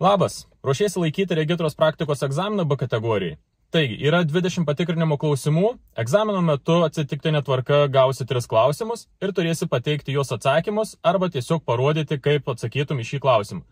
Labas, ruošiesi laikyti regitros praktikos egzaminą B kategorijai. Taigi, yra 20 patikrinimo klausimų, egzamino metu atsitiktinė tvarka gausi 3 klausimus ir turėsi pateikti juos atsakymus arba tiesiog parodyti, kaip atsakytum į šį klausimą.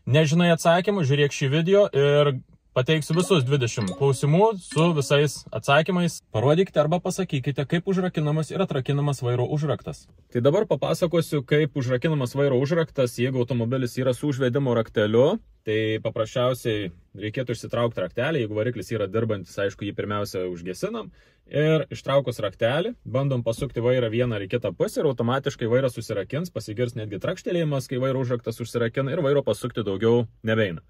Nežinai atsakymų, žiūrėk šį video ir pateiksiu visus 20 klausimų su visais atsakymais. Parodykite arba pasakykite, kaip užrakinamas ir atrakinamas vairo užraktas. Tai dabar papasakosiu, kaip užrakinamas vairo užraktas, jeigu automobilis yra su užvedimo rakteliu. Tai paprasčiausiai reikėtų išsitraukti raktelį, jeigu variklis yra dirbantis, aišku, jį pirmiausia užgesinam. Ir ištraukus raktelį, bandom pasukti vairą vieną ar kitą pusę ir automatiškai vairas susirakins, pasigirs netgi trakštelėjimas, kai vairo užraktas užsirakina ir vairo pasukti daugiau nebeina.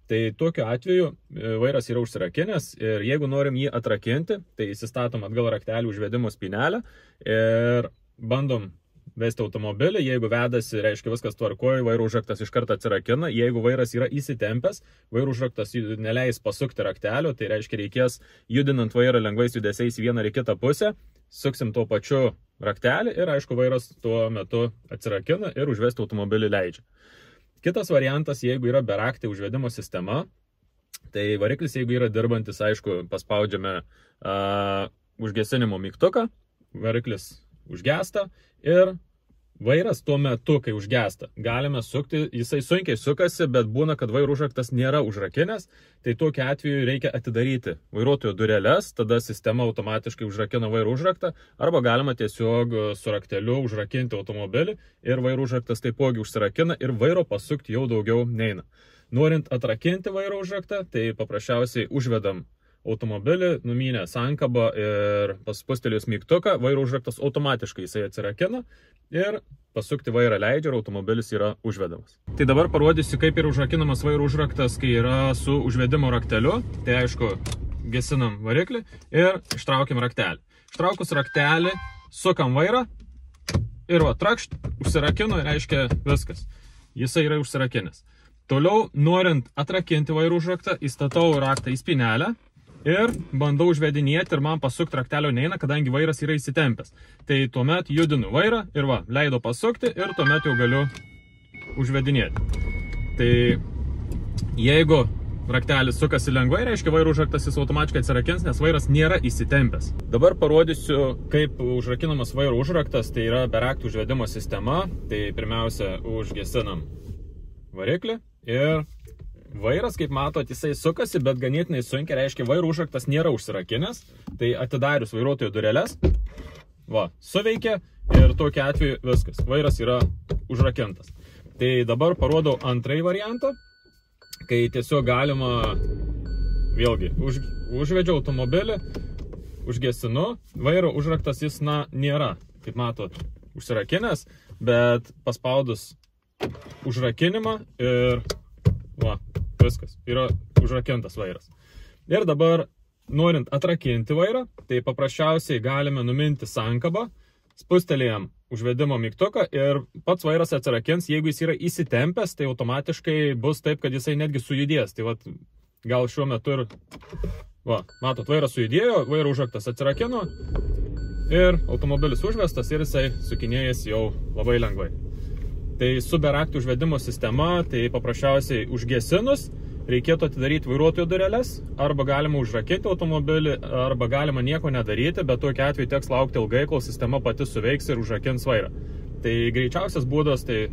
Tai tokiu atveju vairas yra užsirakinęs ir jeigu norim jį atrakinti, tai įsistatom atgal raktelį užvedimo spynelę ir bandom vesti automobilį. Jeigu vedasi, reiškia viskas tvarkoja, vairo užraktas iš karto atsirakina. Jeigu vairas yra įsitempęs, vairo užraktas neleis pasukti raktelio, tai reiškia reikės judinant vairą lengvais judesiais vieną ar kitą pusę, suksim tuo pačiu raktelį ir aišku vairas tuo metu atsirakina ir užvesti automobilį leidžia. Kitas variantas, jeigu yra beraktė užvedimo sistema, tai variklis, jeigu yra dirbantis, aišku, paspaudžiame užgesinimo mygtuką, variklis užgesta ir vairas tuo metu, kai užgesta, galime sukti, jisai sunkiai sukasi, bet būna, kad vairo užraktas nėra užrakinęs, tai tokiu atveju reikia atidaryti vairuotojo dureles, tada sistema automatiškai užrakina vairo užraktą, arba galima tiesiog su rakteliu užrakinti automobilį ir vairo užraktas taipogi užsirakina ir vairo pasukti jau daugiau neina. Norint atrakinti vairo užraktą, tai paprasčiausiai užvedam automobilį, numynę sankabą ir paspustelėjus mygtuką, vairo užraktas automatiškai jisai atsirakina ir pasukti vairą leidžia ir automobilis yra užvedamas. Tai dabar parodysiu, kaip yra užrakinamas vairo užraktas, kai yra su užvedimo rakteliu. Tai aišku, gesinam variklį ir ištraukiam raktelį. Ištraukus raktelį, sukam vairą ir va, trakšt, užsirakino ir reiškia viskas. Jisai yra užsirakinęs. Toliau, norint atrakinti vairo užraktą, įstatau raktą į spynelę ir bandau užvedinėti ir man pasukti raktelio neina, kadangi vairas yra įsitempęs. Tai tuomet judinu vairą ir va, leido pasukti ir tuomet jau galiu užvedinėti. Tai jeigu raktelis sukasi lengvai, reiškia vairo užraktas jis automatiškai atsirakins, nes vairas nėra įsitempęs. Dabar parodysiu, kaip užrakinamas vairo užraktas, tai yra beraktų užvedimo sistema. Tai pirmiausia užgesinam variklį ir vairas, kaip matot, jisai sukasi, bet ganėtinai sunkiai, reiškia, vairo užraktas nėra užsirakinęs. Tai atidarius vairuotojo dureles, va, suveikia ir tokiu atveju viskas, vairas yra užrakintas. Tai dabar parodau antrąjį variantą, kai tiesiog galima, vėlgi, užvedžiau automobilį, užgesinu, vairo užraktas jis, nėra, kaip matot, užsirakinęs, bet paspaudus užrakinimą ir va, viskas, yra užrakintas vairas. Ir dabar, norint atrakinti vairą, tai paprasčiausiai galime numinti sankabą, spustelėjam užvedimo mygtuką ir pats vairas atsirakins. Jeigu jis yra įsitempęs, tai automatiškai bus taip, kad jisai netgi sujudės. Tai va, gal šiuo metu ir, va, matot, vairas sujudėjo, vairo užraktas atsirakino ir automobilis užvestas ir jisai sukinėjęs jau labai lengvai. Tai su beraktų užvedimo sistema, tai paprasčiausiai užgesinus, reikėtų atidaryti vairuotojo dureles, arba galima užrakinti automobilį, arba galima nieko nedaryti, bet tokiu atveju teks laukti ilgai, kol sistema pati suveiks ir užrakins vairą. Tai greičiausias būdas, tai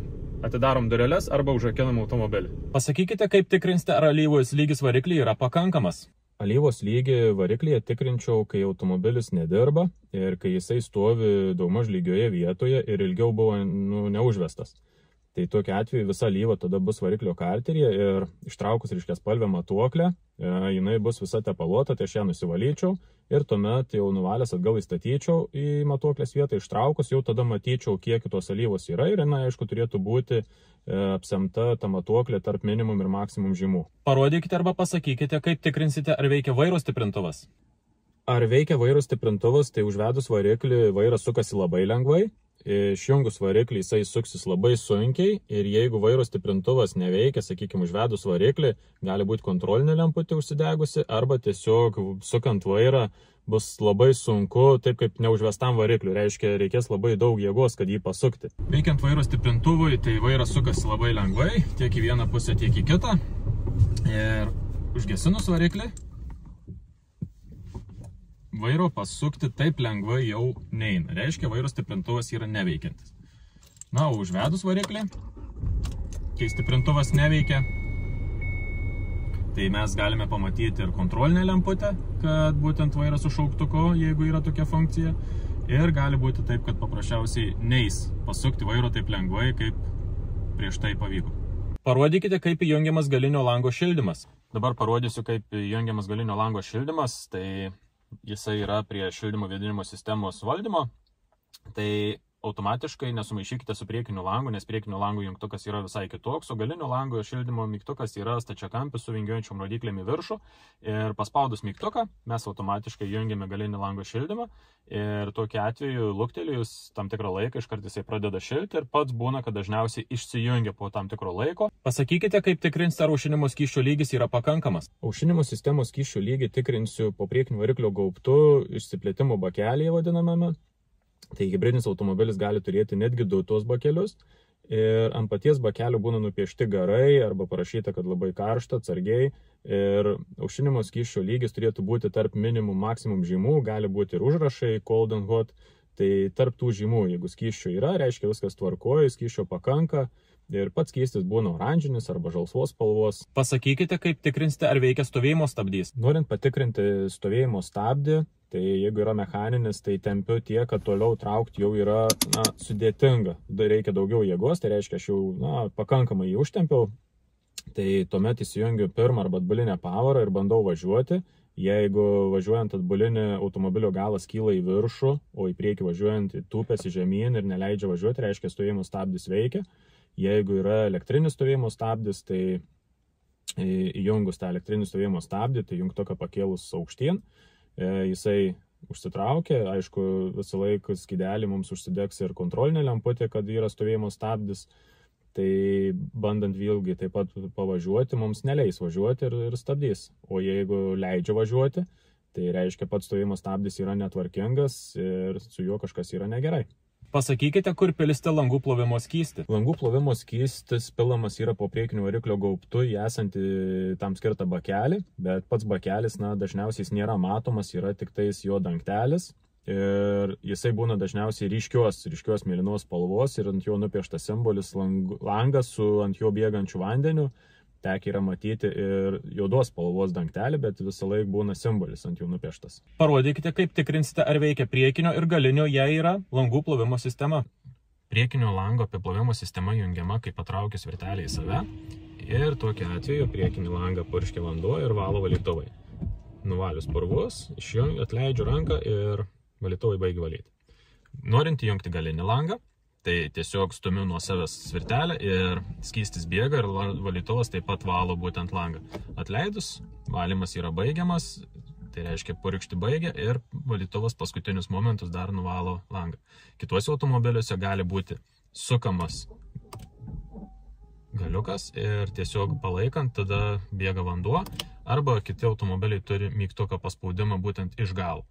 atidarom dureles arba užrakinam automobilį. Pasakykite, kaip tikrinsite, ar alyvos lygis variklyje yra pakankamas. Alyvos lygį variklyje tikrinčiau, kai automobilis nedirba ir kai jisai stovi daugmaž lygioje vietoje ir ilgiau buvo neužvestas. Tai tokiu atveju visa alyva tada bus variklio karteryje ir ištraukus ryškiaspalvę matuoklę, jinai bus visa tepaluota, tai aš ją nusivalyčiau ir tuomet jau nuvalęs atgal įstatyčiau į matuoklės vietą, ištraukus jau tada matyčiau, kiek tos alyvos yra ir jinai, aišku, turėtų būti apsemta ta matuoklė tarp minimum ir maksimum žymų. Parodykite arba pasakykite, kaip tikrinsite, ar veikia vairo stiprintuvas. Ar veikia vairo stiprintuvas, tai užvedus variklį vairas sukasi labai lengvai. Išjungus variklį jisai suksis labai sunkiai ir jeigu vairo stiprintuvas neveikia, sakykime, užvedus variklį, gali būti kontrolinė lemputė užsidegusi arba tiesiog sukant vairą bus labai sunku, taip kaip neužvestam varikliui, reiškia reikės labai daug jėgos, kad jį pasukti. Veikiant vairo stiprintuvui, tai vairas sukasi labai lengvai, tiek į vieną pusę, tiek į kitą. Ir užgesinus variklį, vairo pasukti taip lengvai jau neina. Reiškia, vairo stiprintuvas yra neveikiantis. Na, užvedus variklį, kai stiprintuvas neveikia, tai mes galime pamatyti ir kontrolinę lemputę, kad būtent vairas su šauktuku, jeigu yra tokia funkcija. Ir gali būti taip, kad paprasčiausiai neis pasukti vairo taip lengvai, kaip prieš tai pavyko. Parodykite, kaip įjungiamas galinio lango šildymas. Dabar parodysiu, kaip įjungiamas galinio lango šildymas. Tai jisai yra prie šildymo vėdinimo sistemos valdymo. Tai automatiškai nesumaišykite su priekiniu langu, nes priekinio lango jungtukas yra visai kitoks, o galinio lango šildymo mygtukas yra stačiakampis su vingiuojančiom rodyklėm į viršų. Ir paspaudus mygtuką mes automatiškai jungiame galinį lango šildymą. Ir tokiu atveju luktelėjus tam tikrą laiką iškart jisai pradeda šilti ir pats būna, kad dažniausiai išsijungia po tam tikro laiko. Pasakykite, kaip tikrinsite, ar aušinimo skysčio lygis yra pakankamas. Aušinimo sistemos skysčio lygį tikrinsiu po priekinio variklio gaubtu išsiplėtimo bakelyje vadinamame. Tai hibridinis automobilis gali turėti netgi 2 tuos bakelius ir ant paties bakelio būna nupiešti garai arba parašyta, kad labai karšta, atsargiai. Ir aušinimo skysčio lygis turėtų būti tarp minimum maksimum žymų, gali būti ir užrašai cold and hot. Tai tarp tų žymų, jeigu skysčio yra, reiškia viskas tvarkoja, skysčio pakanka. Ir pats skystis būna oranžinis arba žalsvos spalvos. Pasakykite, kaip tikrinsite, ar veikia stovėjimo stabdys. Norint patikrinti stovėjimo stabdį, tai jeigu yra mechaninis, tai tempiu tiek, kad toliau traukti jau yra sudėtinga. Reikia daugiau jėgos, tai reiškia, aš jau pakankamai jį užtempiau. Tai tuomet įsijungiu pirmą arba atbulinę pavarą ir bandau važiuoti. Jeigu važiuojant atbulinį automobilio galas kyla į viršų, o į priekį važiuojant tūpėsi žemyn ir neleidžia važiuoti, reiškia stovėjimo stabdis veikia. Jeigu yra elektrinis stovėjimo stabdis, tai įjungus tą elektrinį stovėjimo stabdį, tai jungtuką pakėlus aukštyn, jisai užsitraukia. Aišku, visą laiką skydelį mums užsidegs ir kontrolinė lemputė, kad yra stovėjimo stabdis. Tai bandant vėlgi taip pat pavažiuoti, mums neleis važiuoti ir stabdys. O jeigu leidžia važiuoti, tai reiškia, pats stovėjimo stabdis yra netvarkingas ir su juo kažkas yra negerai. Pasakykite, kur pilisite langų plovimo skystį. Langų plovimo skystis pilamas yra po priekinio variklio gaubtu į esantį tam skirtą bakelį, bet pats bakelis dažniausiai nėra matomas, yra tik tais jo dangtelis. Ir jisai būna dažniausiai ryškios mėlynos spalvos ir ant jo nupieštas simbolis langas su ant jo bėgančiu vandeniu. Tekia yra matyti ir juodos spalvos dangtelį, bet visą laiką būna simbolis ant jų nupieštas. Parodykite, kaip tikrinsite, ar veikia priekinio ir galinio, jei yra langų plovimo sistema. Priekinio lango apiplovimo sistema jungiama, kai patraukius virtelę į save. Ir tokiu atveju priekinį langą purškia vanduo ir valo valytuvai. Nuvalius purvus, atleidžiu ranką ir valytuvai baigia valyti. Norint įjungti galinį langą, tai tiesiog stumiu nuo savęs svirtelę ir skystis bėga ir valytuvas taip pat valo būtent langą. Atleidus, valymas yra baigiamas, tai reiškia purkšti baigia ir valytuvas paskutinius momentus dar nuvalo langą. Kituose automobiliuose gali būti sukamas galiukas ir tiesiog palaikant tada bėga vanduo, arba kiti automobiliai turi mygtuko paspaudimą būtent iš galo.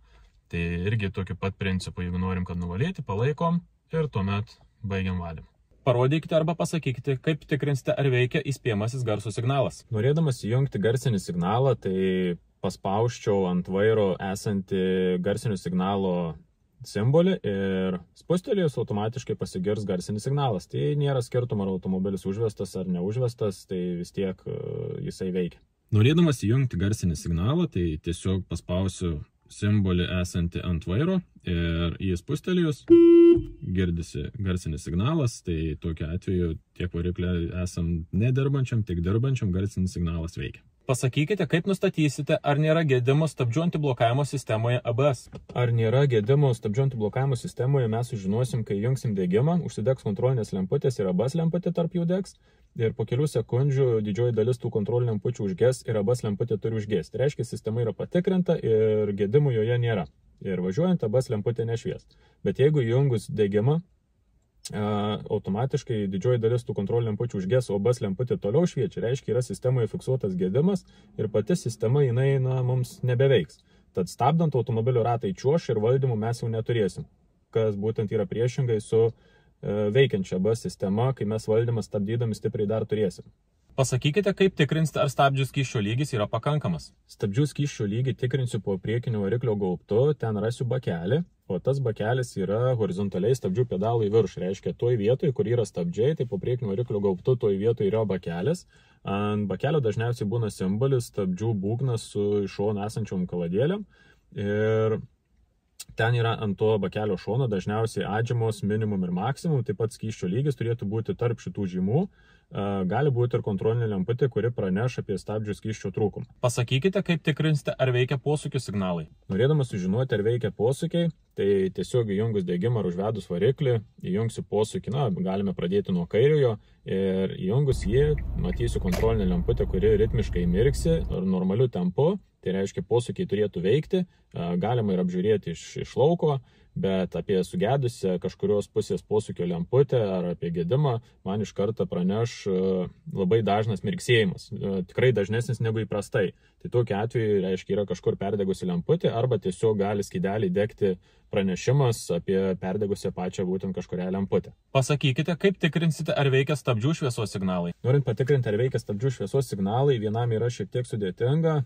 Tai irgi tokiu pat principu, jeigu norim, kad nuvalyti, palaikom ir tuomet baigiam valymą. Parodykite arba pasakykite, kaip tikrinsite, ar veikia įspėjamasis garso signalas. Norėdamas įjungti garsinį signalą, tai paspausčiau ant vairo esantį garsinio signalo simbolį ir spustelėjus automatiškai pasigirs garsinis signalas. Tai nėra skirtumo, ar automobilis užvestas ar neužvestas, tai vis tiek jisai veikia. Norėdamas įjungti garsinį signalą, tai tiesiog paspausiu simbolį esantį ant vairo ir jį spustelėjus girdisi garsinis signalas, tai tokiu atveju tiek variklė esam nedirbančiam, tiek dirbančiam garsinis signalas veikia. Pasakykite, kaip nustatysite, ar nėra gedimo stabdžių antiblokavimo sistemoje ABS. Ar nėra gedimo stabdžių antiblokavimo sistemoje mes sužinosim, kai jungsim degimą, užsidegs kontrolinės lemputės ir ABS lemputė tarp jų degs. Ir po kelių sekundžių didžioji dalis tų kontrolinių lempučių užges ir ABS lemputė turi užgesti. Tai reiškia, sistema yra patikrinta ir gedimų joje nėra. Ir važiuojant ABS lemputė nešvies. Bet jeigu įjungus degimą, automatiškai didžioji dalis tų kontrolinių lempučių užges, o ABS lemputė toliau šviečia, reiškia, yra sistemoje fiksuotas gedimas ir pati sistema jinai mums nebeveiks. Tad stabdant automobilio ratai čiuoš ir valdymų mes jau neturėsim, kas būtent yra priešingai su veikiančia ABS sistema, kai mes valdymą stabdydami stipriai dar turėsim. Pasakykite, kaip tikrinsite, ar stabdžių skysčio lygis yra pakankamas. Stabdžių skysčio lygį tikrinsiu po priekinio variklio gaubtu, ten rasiu bakelį, o tas bakelis yra horizontaliai stabdžių pedalų į viršų. Reiškia, toj vietoje, kur yra stabdžiai, tai po priekinio variklio gaubtu toj vietoje yra bakelis. Ant bakelio dažniausiai būna simbolis stabdžių būgnas su iš šono esančiom kaladėlėm. Ir ten yra ant to bakelio šono dažniausiai atžymos minimum ir maksimum, taip pat skysčio lygis turėtų būti tarp šitų žymų. Gali būti ir kontrolinė lemputė, kuri praneš apie stabdžių skysčio trūkumą. Pasakykite, kaip tikrinsite, ar veikia posūkių signalai. Norėdamas sužinoti, ar veikia posūkiai, tai tiesiog įjungus degimą ar užvedus variklį, įjungsiu posūkį, galime pradėti nuo kairiojo ir įjungus jį, matysiu kontrolinę lemputę, kuri ritmiškai mirksi ir normaliu tempu, tai reiškia posūkiai turėtų veikti, galima ir apžiūrėti iš lauko, bet apie sugedusią kažkurios pusės posūkio lemputę ar apie gedimą man iš karto praneš labai dažnas mirksėjimas, tikrai dažnesnis negu įprastai. Tai tokiu atveju, reiškia, yra kažkur perdegusi lemputė arba tiesiog gali skydeliai degti pranešimas apie perdegusią pačią būtent kažkurią lemputę. Pasakykite, kaip tikrinsite, ar veikia stabdžių šviesos signalai. Norint patikrinti, ar veikia stabdžių šviesos signalai, vienam yra šiek tiek sudėtinga.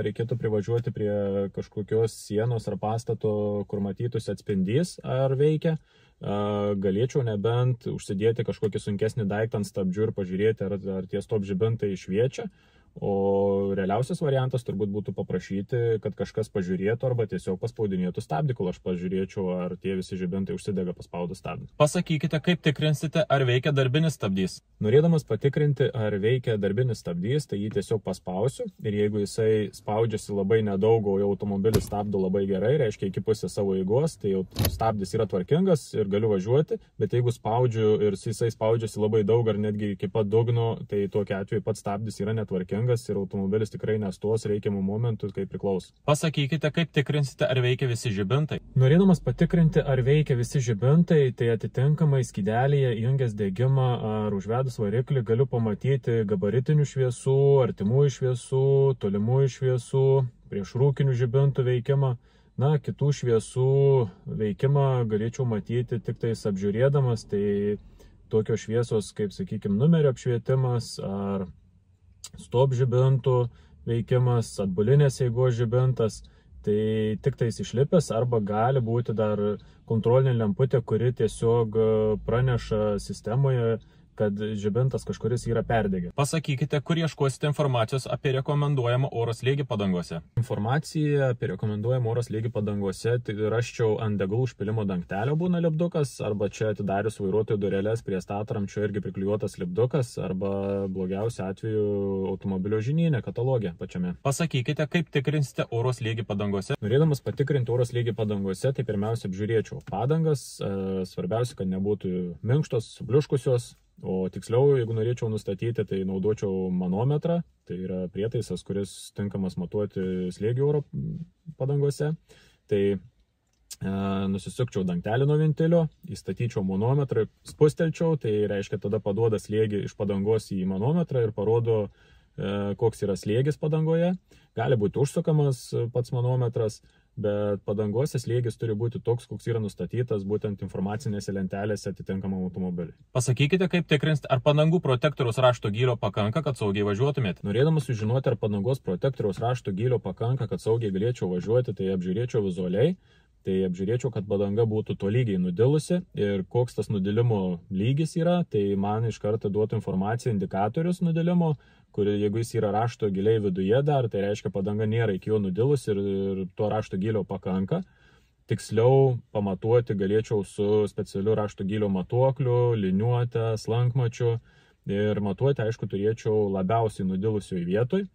Reikėtų privažiuoti prie kažkokios sienos ar pastato, kur matytųsi atspindys, ar veikia. Galėčiau nebent užsidėti kažkokį sunkesnį daiktą ant stabdžių ir pažiūrėti, ar tie stop žibintai šviečia. O realiausias variantas turbūt būtų paprašyti, kad kažkas pažiūrėtų arba tiesiog paspaudinėtų stabdį, kol aš pažiūrėčiau, ar tie visi žibintai užsidega paspaudus stabdį. Pasakykite, kaip tikrinsite, ar veikia darbinis stabdys. Norėdamas patikrinti, ar veikia darbinis stabdys, tai jį tiesiog paspausiu ir jeigu jisai spaudžiasi labai nedaug, o automobilis stabdo labai gerai, reiškia iki pusės savo eigos, tai jau stabdis yra tvarkingas ir galiu važiuoti, bet jeigu spaudžiu ir jisai spaudžiasi labai daug ar netgi iki pat dugno, tai tokiu atveju pats stabdis yra netvarkingas ir automobilis tikrai nestos reikiamų momentų, kaip priklauso. Pasakykite, kaip tikrinsite, ar veikia visi žibintai. Norėdamas patikrinti, ar veikia visi žibintai, tai atitinkamai skydelyje įjungęs degimą ar užvedus variklį galiu pamatyti gabaritinių šviesų, artimųjų šviesų, tolimųjų šviesų, priešrūkinių žibintų veikimą. Kitų šviesų veikimą galėčiau matyti tik tais apžiūrėdamas, tai tokios šviesos kaip, sakykime, numerio apšvietimas ar stop žibintų veikimas, atbulinės eigos žibintas, tai tik tais išlipęs arba gali būti dar kontrolinė lemputė, kuri tiesiog praneša sistemoje, kad žibintas kažkuris yra perdegęs. Pasakykite, kur ieškosite informacijos apie rekomenduojamą oro slėgį padangose. Informacija apie rekomenduojamą oro slėgį padangose tai raščiau ant degalų užpylimo dangtelio būna lipdukas, arba čia atidarius vairuotojo dureles prie statramčio irgi priklijuotas lipdukas, arba blogiausiu atveju automobilio žinyne, katalogė pačiame. Pasakykite, kaip tikrinsite oro slėgį padangose. Norėdamas patikrinti oro slėgį padangose, tai pirmiausia apžiūrėčiau padangas, svarbiausia, kad nebūtų minkštos, subliuškusios. O tiksliau, jeigu norėčiau nustatyti, tai naudočiau manometrą, tai yra prietaisas, kuris tinkamas matuoti slėgį oro padangose. Tai nusisukčiau dangtelį nuo ventilio, įstatyčiau manometrą, spustelčiau, tai reiškia tada paduoda slėgį iš padangos į manometrą ir parodo, koks yra slėgis padangoje. Gali būti užsukamas pats manometras, bet padangose slėgis turi būti toks, koks yra nustatytas būtent informacinėse lentelėse atitinkamam automobiliui. Pasakykite, kaip tikrinsite, ar padangų protektoriaus rašto gylio pakanka, kad saugiai važiuotumėte. Norėdamas sužinoti, ar padangos protektoriaus rašto gylio pakanka, kad saugiai galėčiau važiuoti, tai apžiūrėčiau vizualiai. Tai apžiūrėčiau, kad padanga būtų tolygiai nudilusi ir koks tas nudilimo lygis yra, tai man iš karto duotų informaciją indikatorius nudilimo, kuri jeigu jis yra rašto giliai viduje dar, tai reiškia padanga nėra iki jo nudilus ir to rašto gylio pakanka. Tiksliau pamatuoti galėčiau su specialiu rašto gylio matuokliu, liniuote, slankmačiu ir matuoti, aišku, turėčiau labiausiai nudilusioj vietoj.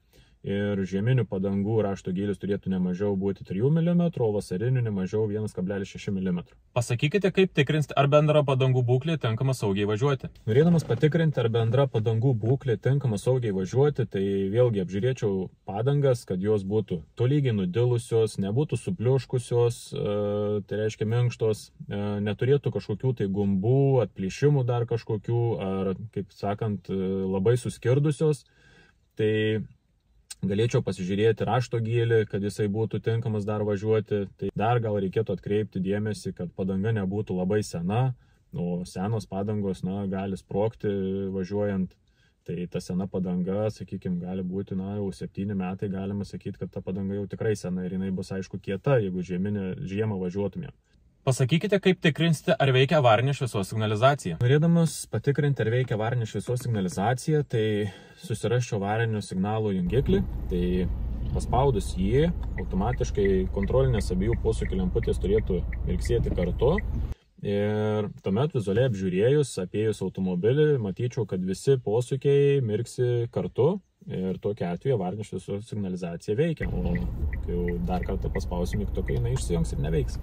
Ir žieminių padangų rašto gylis turėtų nemažiau būti 3 mm, o vasarinių nemažiau 1,6 mm. Pasakykite, kaip tikrinsite, ar bendra padangų būklė tinkama saugiai važiuoti. Norėdamas patikrinti, ar bendra padangų būklė tinkama saugiai važiuoti, tai vėlgi apžiūrėčiau padangas, kad jos būtų tolygiai nudilusios, nebūtų supliuškusios, tai reiškia minkštos, neturėtų kažkokių tai gumbų, atplyšimų dar kažkokių, ar, kaip sakant, labai suskirdusios. Tai galėčiau pasižiūrėti rašto gylį, kad jisai būtų tinkamas dar važiuoti. Tai dar gal reikėtų atkreipti dėmesį, kad padanga nebūtų labai sena, o senos padangos gali sprogti važiuojant. Tai ta sena padanga, sakykime, gali būti, jau 7 metai, galima sakyti, kad ta padanga jau tikrai sena ir jinai bus, aišku, kieta, jeigu žiemą važiuotumėm. Pasakykite, kaip tikrinsite, ar veikia avarinė šviesos signalizacija. Norėdamas patikrinti, ar veikia avarinė šviesos signalizacija, tai susirasčiau avarinio signalo jungiklį, tai paspaudus jį, automatiškai kontrolinės abiejų posūkių lemputės turėtų mirksėti kartu. Ir tuomet vizualiai apžiūrėjus, apėjus automobilį, matyčiau, kad visi posūkiai mirksi kartu ir tokiu atveju avarinė šviesos signalizacija veikia. O kai jau dar kartą paspausim mygtuką, jinai išsijungs ir neveiks.